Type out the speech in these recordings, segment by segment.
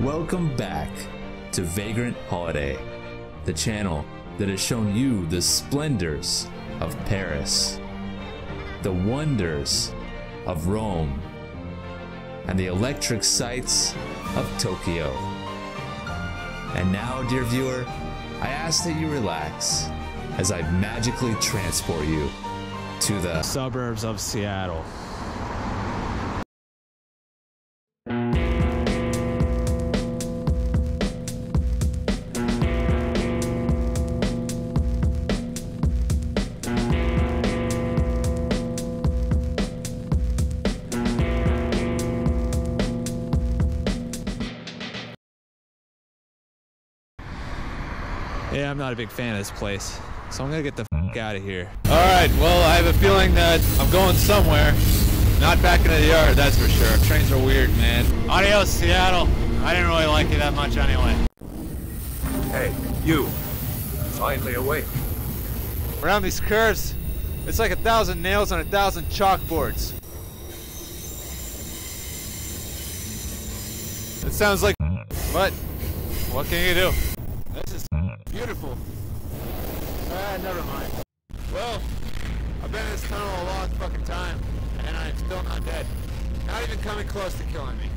Welcome back to Vagrant Holiday, the channel that has shown you the splendors of Paris, the wonders of Rome, and the electric sights of Tokyo. And now, dear viewer, I ask that you relax as I magically transport you to the suburbs of Seattle. Yeah, I'm not a big fan of this place, so I'm gonna get the f out of here. Alright, well, I have a feeling that I'm going somewhere. Not back into the yard, that's for sure. Trains are weird, man. Adios, Seattle. I didn't really like you that much anyway. Hey, you. Finally awake. Around these curves, it's like 1,000 nails on 1,000 chalkboards. It sounds like but what can you do? This is beautiful. Never mind. Well, I've been in this tunnel a long fucking time, and I'm still not dead. Not even coming close to killing me.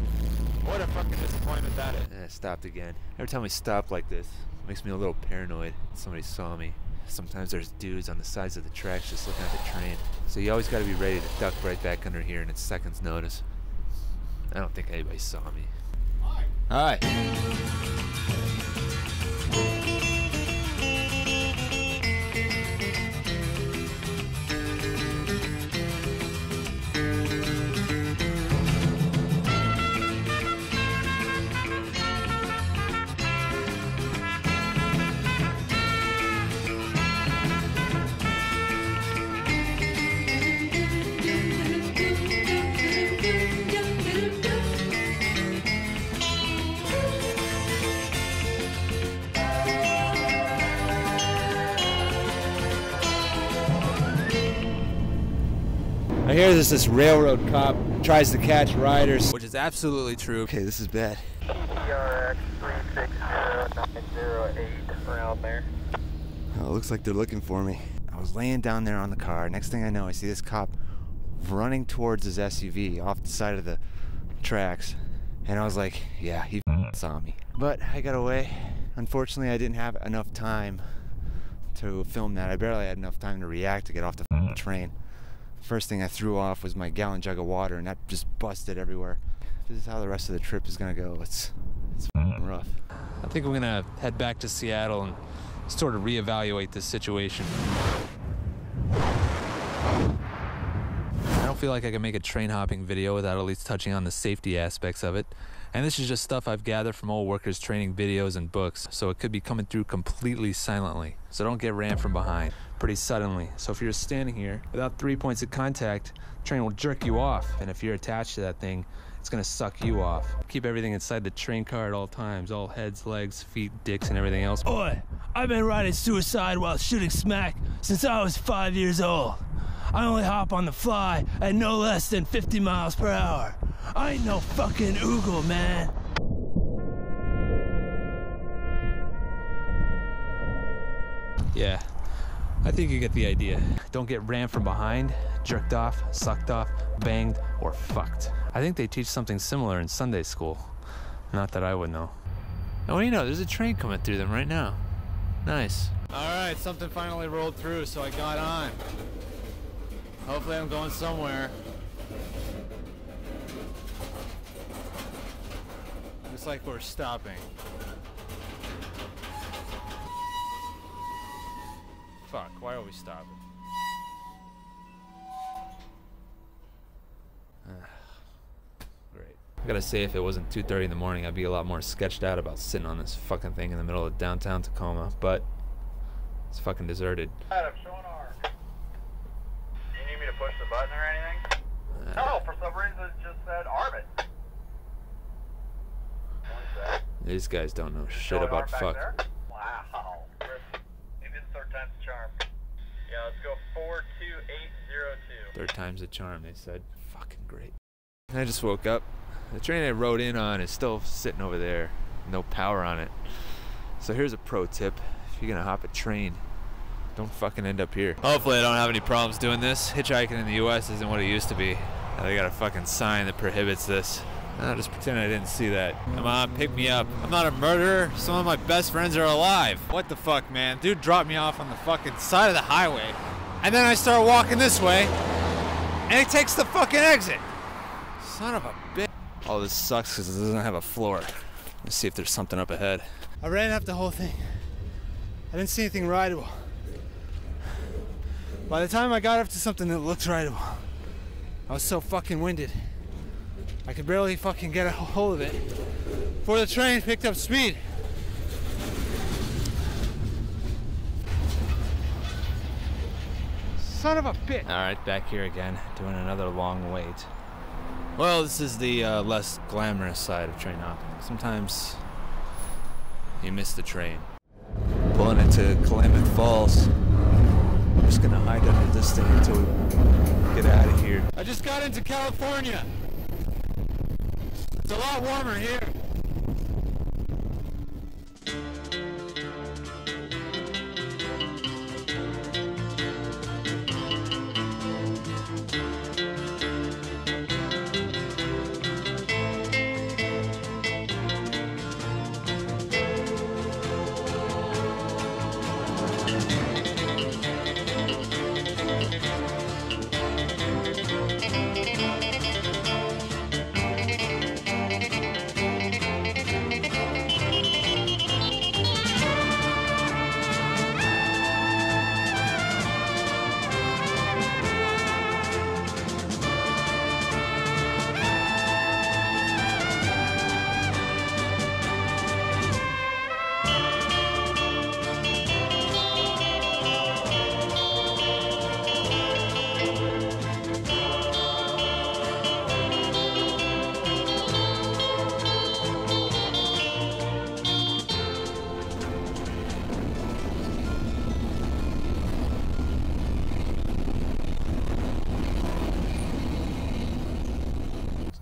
What a fucking disappointment that is. I stopped again. Every time we stop like this, it makes me a little paranoid. Somebody saw me. Sometimes there's dudes on the sides of the tracks just looking at the train. So you always gotta be ready to duck right back under here in a second's notice. I don't think anybody saw me. Hi. I hear there's this railroad cop tries to catch riders, which is absolutely true. Okay, this is bad. TRX 360908 around there. Oh, it looks like they're looking for me. I was laying down there on the car. Next thing I know, I see this cop running towards his SUV off the side of the tracks. And I was like, yeah, he saw me. But I got away. Unfortunately, I didn't have enough time to film that. I barely had enough time to react to get off the train. First thing I threw off was my gallon jug of water, and that just busted everywhere. This is how the rest of the trip is gonna go. It's rough. I think we're gonna head back to Seattle and sort of reevaluate this situation. I don't feel like I can make a train hopping video without at least touching on the safety aspects of it. And this is just stuff I've gathered from old workers training videos and books, so it could be coming through completely silently. So don't get rammed from behind pretty suddenly. So if you're standing here without 3 points of contact, the train will jerk you off. And if you're attached to that thing, it's gonna suck you off. Keep everything inside the train car at all times, all heads, legs, feet, dicks, and everything else. Oi, I've been riding suicide while shooting smack since I was 5 years old. I only hop on the fly at no less than 50 miles per hour. I ain't no fucking oogle, man. Yeah, I think you get the idea. Don't get rammed from behind, jerked off, sucked off, banged, or fucked. I think they teach something similar in Sunday school. Not that I would know. Oh, what do you know? There's a train coming through them right now. Nice. Alright, something finally rolled through, so I got on. Hopefully I'm going somewhere. Looks like we're stopping. Fuck, why are we stopping? Great. I gotta say, if it wasn't 2:30 in the morning, I'd be a lot more sketched out about sitting on this fucking thing in the middle of downtown Tacoma, but it's fucking deserted. Adam, show an arm. Do you need me to push the button or anything? No, for some reason it just said arm it. These guys don't know shit about fuck. Wow. Maybe it's third time's the charm. Yeah, let's go 42802. Third time's the charm, they said. Fucking great. I just woke up. The train I rode in on is still sitting over there. No power on it. So here's a pro tip. If you're gonna hop a train, don't fucking end up here. Hopefully I don't have any problems doing this. Hitchhiking in the US isn't what it used to be. Now they got a fucking sign that prohibits this. I'll just pretend I didn't see that. Come on, pick me up. I'm not a murderer. Some of my best friends are alive. What the fuck, man? Dude dropped me off on the fucking side of the highway. And then I start walking this way, and he takes the fucking exit. Son of a bitch. Oh, this sucks because it doesn't have a floor. Let's see if there's something up ahead. I ran up the whole thing. I didn't see anything rideable. By the time I got up to something that looked rideable, I was so fucking winded. I could barely fucking get a hold of it before the train picked up speed. Son of a bitch. All right, back here again, doing another long wait. Well, this is the less glamorous side of train hopping. Sometimes you miss the train. Pulling into Klamath Falls. I'm just gonna hide under this thing until we get out of here. I just got into California. It's a lot warmer here.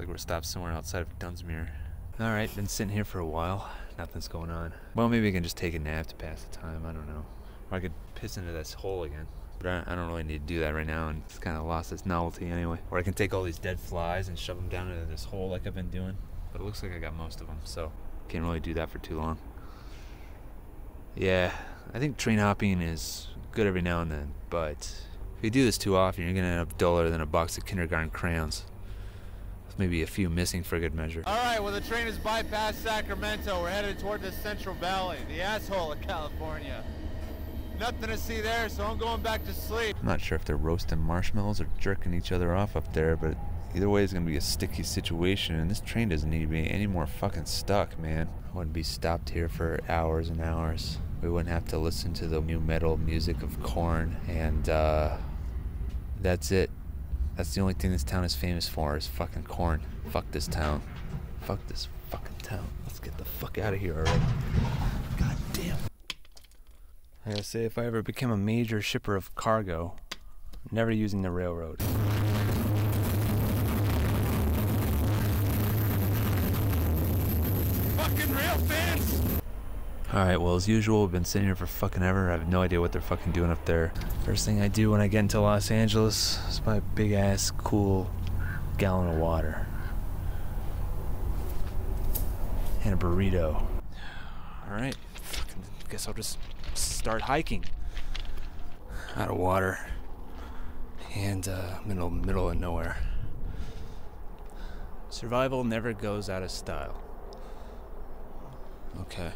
We're stopped somewhere outside of Dunsmuir. Alright, been sitting here for a while. Nothing's going on. Well, maybe I can just take a nap to pass the time. I don't know. Or I could piss into this hole again. But I don't really need to do that right now, and it's kind of lost its novelty anyway. Or I can take all these dead flies and shove them down into this hole like I've been doing. But it looks like I got most of them, so can't really do that for too long. Yeah, I think train hopping is good every now and then, but if you do this too often, you're gonna end up duller than a box of kindergarten crayons. Maybe a few missing for good measure. All right, well, the train has bypassed Sacramento. We're headed toward the Central Valley, the asshole of California. Nothing to see there, so I'm going back to sleep. I'm not sure if they're roasting marshmallows or jerking each other off up there, but either way it's gonna be a sticky situation, and this train doesn't need to be any more fucking stuck, man. I wouldn't be stopped here for hours and hours. We wouldn't have to listen to the new metal music of Korn, and that's it. That's the only thing this town is famous for, is fucking corn. Fuck this town. Fuck this fucking town. Let's get the fuck out of here already. God damn. I gotta say, if I ever became a major shipper of cargo, I'm never using the railroad. Fucking rail fans! Alright, well, as usual, we've been sitting here for fucking ever. I have no idea what they're fucking doing up there. First thing I do when I get into Los Angeles is buy a big ass, cool gallon of water. And a burrito. Alright, guess I'll just start hiking. Out of water. And middle of nowhere. Survival never goes out of style. Okay.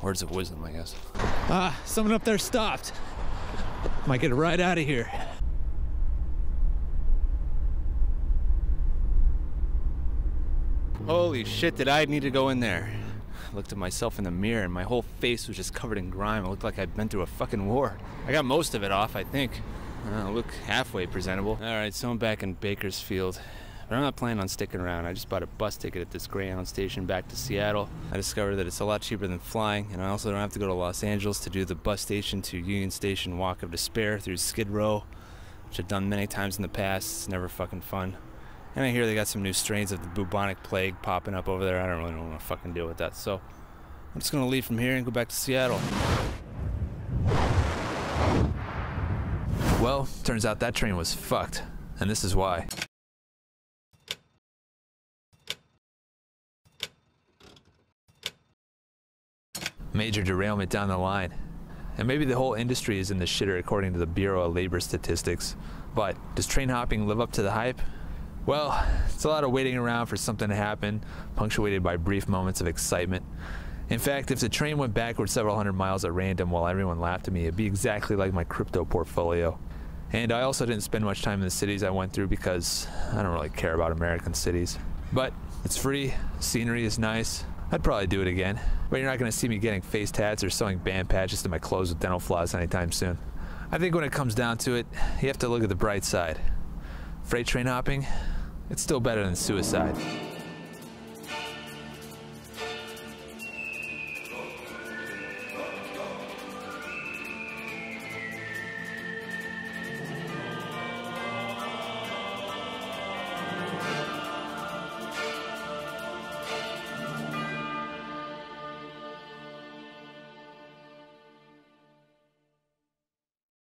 Words of wisdom, I guess. Someone up there stopped. Might get a ride out of here. Holy shit, did I need to go in there? I looked at myself in the mirror and my whole face was just covered in grime. It looked like I'd been through a fucking war. I got most of it off, I think. I look halfway presentable. Alright, so I'm back in Bakersfield. But I'm not planning on sticking around. I just bought a bus ticket at this Greyhound station back to Seattle. I discovered that it's a lot cheaper than flying, and I also don't have to go to Los Angeles to do the bus station to Union Station Walk of Despair through Skid Row, which I've done many times in the past. It's never fucking fun. And I hear they got some new strains of the bubonic plague popping up over there. I don't really want to fucking deal with that. So I'm just gonna leave from here and go back to Seattle. Well, turns out that train was fucked, and this is why. Major derailment down the line. And maybe the whole industry is in the shitter according to the Bureau of Labor Statistics. But does train hopping live up to the hype? Well, it's a lot of waiting around for something to happen, punctuated by brief moments of excitement. In fact, if the train went backward several hundred miles at random while everyone laughed at me, it'd be exactly like my crypto portfolio. And I also didn't spend much time in the cities I went through because I don't really care about American cities. But it's free, scenery is nice. I'd probably do it again, but you're not going to see me getting face tats or sewing band patches to my clothes with dental floss anytime soon. I think when it comes down to it, you have to look at the bright side. Freight train hopping, it's still better than suicide.